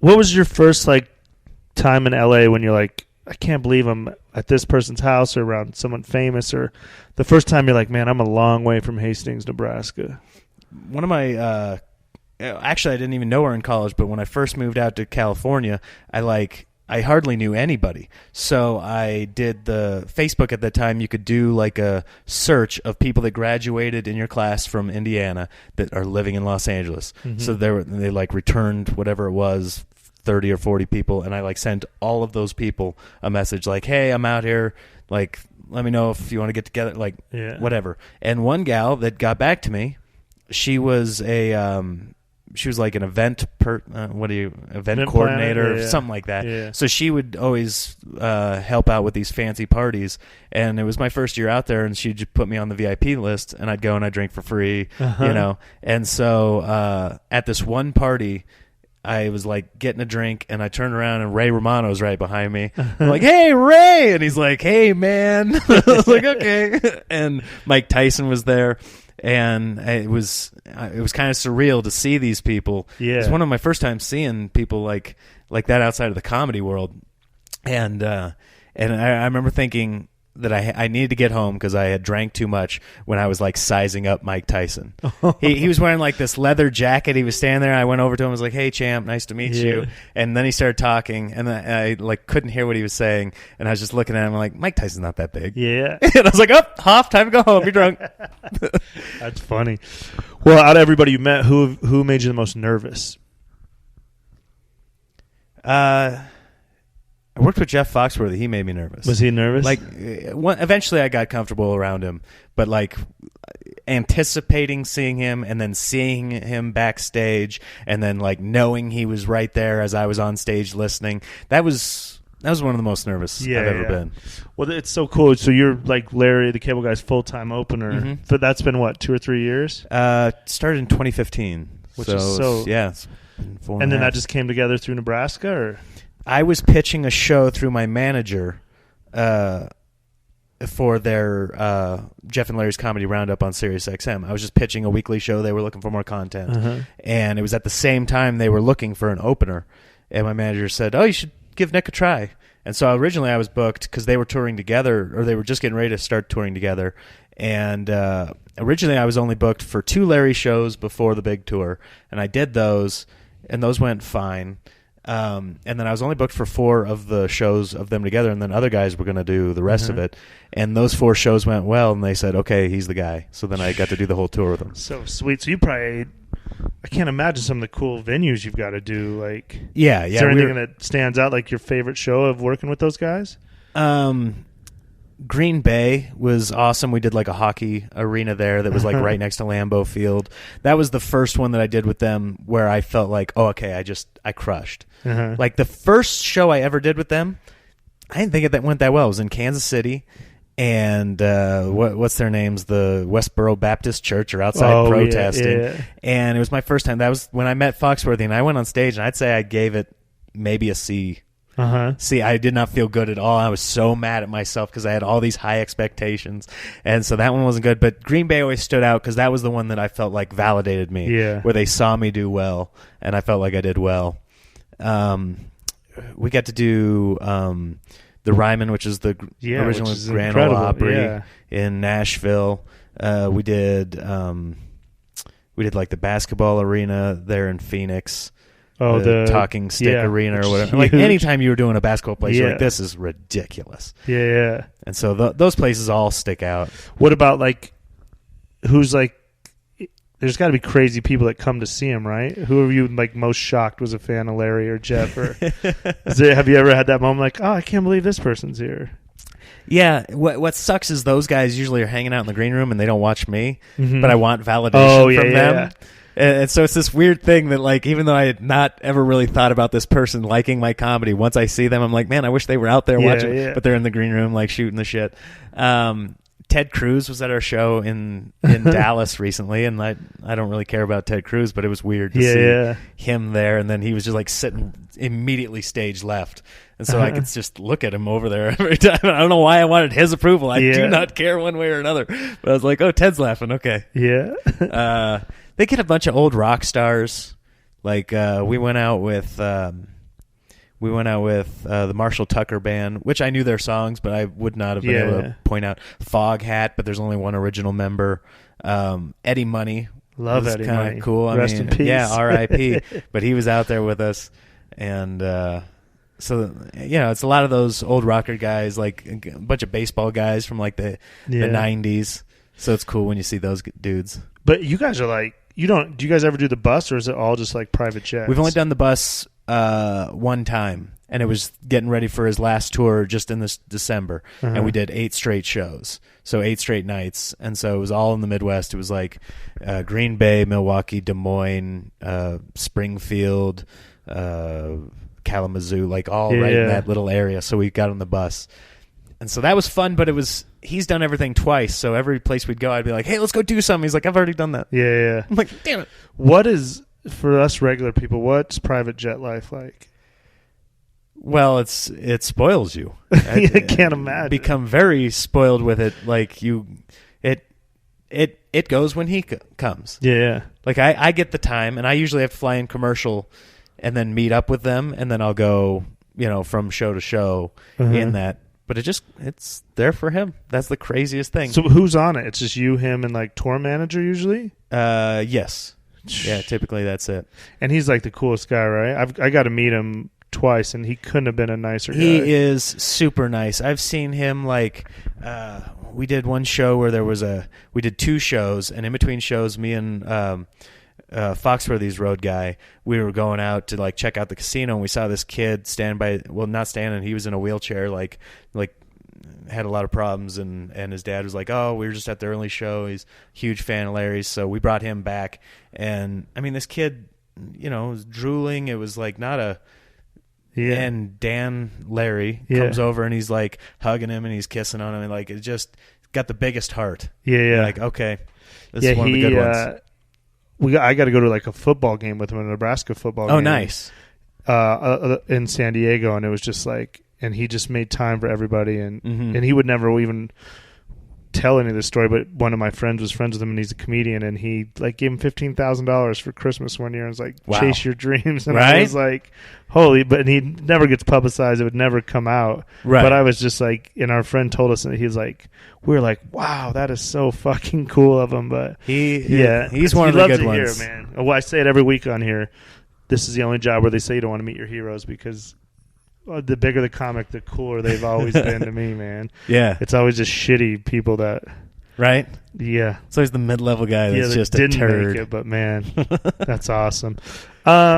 What was your first like time in LA when you're like, I can't believe I'm at this person's house or around someone famous, or the first time you're like, man, I'm a long way from Hastings, Nebraska? One of my actually, I didn't even know her in college, but when I first moved out to California, I hardly knew anybody. So I did the Facebook at that time. You could do like a search of people that graduated in your class from Indiana that are living in Los Angeles. Mm-hmm. So they like returned whatever it was, 30 or 40 people, and I like sent all of those people a message like, hey, I'm out here, like, let me know if you want to get together, like, whatever. And one gal that got back to me, she was like an event coordinator, something like that. Yeah. So she would always help out with these fancy parties, and it was my first year out there, and she'd just put me on the VIP list, and I'd go and I'd drink for free, you know. And so at this one party, I was like getting a drink, and I turned around, and Ray Romano was right behind me. I'm like, hey, Ray! And he's like, hey, man. I was like, okay. And Mike Tyson was there. And it was kind of surreal to see these people. Yeah. It was one of my first times seeing people like that outside of the comedy world. And I remember thinking that I needed to get home because I had drank too much when I was like sizing up Mike Tyson. He was wearing like this leather jacket. He was standing there. I went over to him and was like, hey, champ, nice to meet you. And then he started talking, and I like couldn't hear what he was saying. And I was just looking at him like, Mike Tyson's not that big. Yeah. And I was like, oh, Hoff, time to go home. You're drunk. That's funny. Well, out of everybody you met, who made you the most nervous? I worked with Jeff Foxworthy. He made me nervous. Was he nervous? Like, eventually I got comfortable around him, but like anticipating seeing him and then seeing him backstage and then like knowing he was right there as I was on stage listening, that was one of the most nervous I've ever been. Well, it's so cool. So you're like Larry the Cable Guy's full-time opener. Mm-hmm. But that's been what, 2 or 3 years? Started in 2015. Which is so yeah. It's been 4 and then that just came together through Nebraska, or? I was pitching a show through my manager for their Jeff and Larry's Comedy Roundup on Sirius XM. I was just pitching a weekly show. They were looking for more content. And it was at the same time they were looking for an opener. And my manager said, oh, you should give Nick a try. And so originally I was booked because they were touring together, or they were just getting ready to start touring together. And originally I was only booked for 2 Larry shows before the big tour. And I did those, and those went fine. And then I was only booked for 4 of the shows of them together, and then other guys were going to do the rest of it. And those 4 shows went well, and they said, okay, he's the guy. So then I got to do the whole tour with them. So sweet. So you probably, I can't imagine some of the cool venues you've got to do. Like, yeah. Is there anything that stands out, like your favorite show of working with those guys? Green Bay was awesome. We did like a hockey arena there that was like right next to Lambeau Field. That was the first one that I did with them where I felt like, oh, okay, I crushed. Like the first show I ever did with them, I didn't think that went that well. It was in Kansas City, and what's their names? The Westboro Baptist Church are outside protesting. Yeah. And it was my first time. That was when I met Foxworthy, and I went on stage, and I'd say I gave it maybe a C. See, I did not feel good at all. I was so mad at myself because I had all these high expectations, and so that one wasn't good. But Green Bay always stood out because that was the one that I felt like validated me, where they saw me do well, and I felt like I did well. We got to do the Ryman, which is the original Grand Ole Opry in Nashville. We did like the basketball arena there in Phoenix. Oh, the Talking Stick Arena or whatever. Like anytime you were doing a basketball place, you're like, this is ridiculous. Yeah. And so those places all stick out. What about like, who's like, there's got to be crazy people that come to see him, right? Who are you like most shocked was a fan of Larry or Jeff? Or have you ever had that moment like, oh, I can't believe this person's here? Yeah, what sucks is those guys usually are hanging out in the green room and they don't watch me, but I want validation from them. Yeah. And so it's this weird thing that, like, even though I had not ever really thought about this person liking my comedy, once I see them, I'm like, man, I wish they were out there watching. But they're in the green room, like, shooting the shit. Ted Cruz was at our show in Dallas recently, and I don't really care about Ted Cruz, but it was weird to see him there, and then he was just, like, sitting immediately stage left. And so I could just look at him over there every time. I don't know why I wanted his approval. I do not care one way or another. But I was like, oh, Ted's laughing. Okay. Yeah. They get a bunch of old rock stars. Like we went out with We went out with the Marshall Tucker Band, which I knew their songs, but I would not have been able to point out. Foghat, but there's only one original member. Eddie Money. Love Eddie Money. Kind of cool. Rest in peace. Yeah, R.I.P. But he was out there with us. And so, it's a lot of those old rocker guys, like a bunch of baseball guys from like the 90s. So it's cool when you see those dudes. But you guys are like, do you guys ever do the bus, or is it all just like private jets? We've only done the bus one time, and it was getting ready for his last tour just in this December, and we did 8 straight shows, so 8 straight nights, and so it was all in the Midwest. It was like Green Bay, Milwaukee, Des Moines, Springfield, Kalamazoo, like all right in that little area. So we got on the bus, and so that was fun. But he's done everything twice, so every place we'd go, I'd be like, "Hey, let's go do something." He's like, "I've already done that." Yeah. I'm like, "Damn it!" What is, for us regular people, what's private jet life like? Well, it spoils you. I can't imagine. Become very spoiled with it. Like it goes when he comes. Yeah. Like I get the time, and I usually have to fly in commercial, and then meet up with them, and then I'll go, from show to show in that. But it's there for him. That's the craziest thing. So who's on it? It's just you, him, and like tour manager usually? Yes. Yeah, typically that's it. And he's like the coolest guy, right? I got to meet him twice, and he couldn't have been a nicer guy. He is super nice. I've seen him like we did one show where we did 2 shows, and in between shows, me and Foxworthy's road guy, we were going out to like check out the casino, and we saw this kid not standing, he was in a wheelchair, like had a lot of problems, and his dad was like, "Oh, we were just at the early show. He's a huge fan of Larry's," so we brought him back. And I mean, this kid, was drooling. It was like not a. Yeah. And Larry comes over, and he's like hugging him, and he's kissing on him, and like it just got the biggest heart. Yeah. Like, okay, this is one of the good ones. I got to go to like a football game with him, a Nebraska football game. Oh, nice. In San Diego, and it was just like, and he just made time for everybody, and he would never even tell any of this story, but one of my friends was friends with him, and he's a comedian, and he like gave him $15,000 for Christmas one year, and was like, wow. Chase your dreams. And I was like, holy, but he never gets publicized. It would never come out. Right. But I was just like, and our friend told us, and he's like, we were like, wow, that is so fucking cool of him. But he's one of the good ones. Hear, man. Well, I say it every week on here. This is the only job where they say you don't want to meet your heroes, because the bigger the comic, the cooler they've always been to me, man. Yeah. It's always just shitty people that... Right? Yeah. It's always the mid-level guy that's just a turd. Didn't make it, but man, that's awesome.